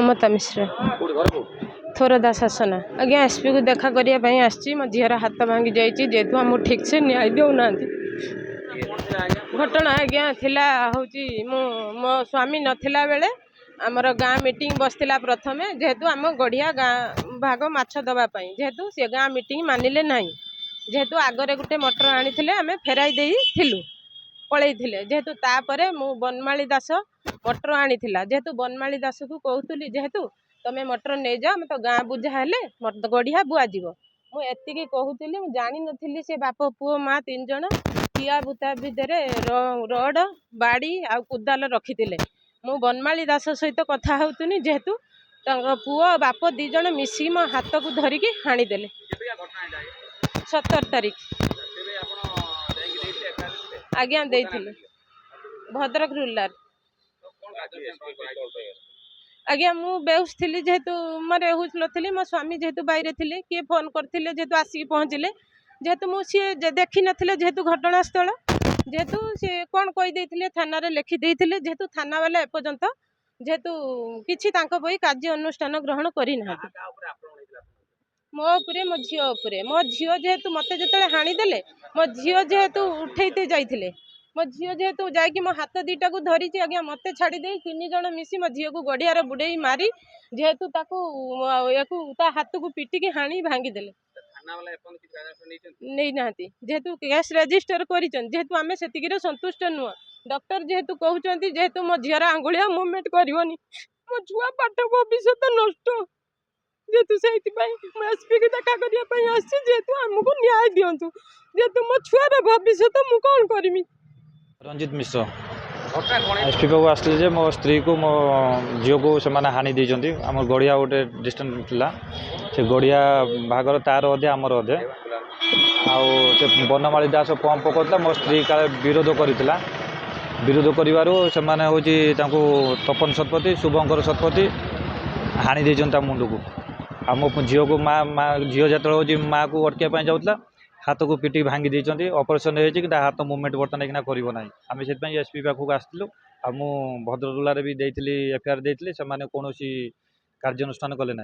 ममता मिश्र थोरदा शासन आज्ञा एसपी को देखा करने आसी मो झीर हाथ भांगी जाइए जेहेतु आम ठीक से न्याय देना घटना आज्ञा थिला हूँ मो स्वामी नथिला बेले आमर गाँ मीटिंग बसला प्रथमे जेहेतु आम गढ़िया गाँ भाग माछ दवापाई जेहेतु सी गाँ मीटिंग मानिले ना जेहेतु आगरे गोटे मटर आनी आम फेराई देलु पलई जेहेतु तापर मु बनमाली दास मटर आनी जेहेतु बनमाली दास को कहूली जेहेतु तमें मटर नहीं जाओ मैं तो गाँ बुझा हेले गढ़िया बुआज मुझे कहूली जानी नी से बाप पुओ माँ 3 जन टिया बुता भितर रड बाड़ी आ कुदाल रखी मु बनमाली दास सहित कथा होतुनी जेहेतु पुओ बाप 2 जन मिसिक मो हाथ को धरिकी हाणीदेले 17 तारीख आज्ञा देइथिले भद्रक रूरल आज्ञा मु बेहुस थी जेहेतु मोर एहुस नी मो स्वामी जेहेतु बाहर थे किए फोन करते जेहेतु आसिक पहुँचले जेहेतु मुझे देखी नथिले जेहेतु घटनास्थल जेहेतु सी कौन कहीदे थाना लिखिदे जेहेतु थाना वाला एपर्यंत जेहेतु किसी कार्य अनुष्ठान ग्रहण करना मो उपरे मो झील जेहेतु मत जो हाणीदेले मो झील जेहेतु उठेते जाइए मो झील जेहेतु जाकि मो हाथ 2टा को धरी आज्ञा मत छाड़ी 3 जन मिसी मो झील को गड़ियार बुड़े मारी जेहेतु ता हाथ को पिटिकी हाणी भांगीदेले नहीं ना जेहेतु केस रजिस्टर करेतु आम से संतुष्ट नुह डॉक्टर जेहेतु कहते जेहेतु मो झीर आंगुलिया मुवमेंट करनी मो छुआ पाठ भविष्य नष्ट जेहेतु से एसपी की देखा करने जेहेतु आमको न्याय दिंतु जेहेतु मो छुआर भविष्य मु कौन करमी रंजित मिश्र एसपी पाक आसते मो स्त्री को मो झील को से हानि देती आम गड़िया गोटे डिस्टेंस था से गड़िया भागर तार अधे आमर अधे आउ बनमाली दास पंप पकड़ा मो स्त्री का विरोध करता विरोध कर हूँ तपन शतपथी शुभंकर शतपथी हानि देता मुंड को आ मो झील को माँ झील जो माँ को अटकाई जाऊला हाथ को पिटी भांगी देती ऑपरेशन हो हाथ मुवमेंट बर्तमान करना आम से एसपी पाखक आसलु आ भद्रक जिले भी देती एफआईआर देती कौन कार्यानुष्ठान कले ना।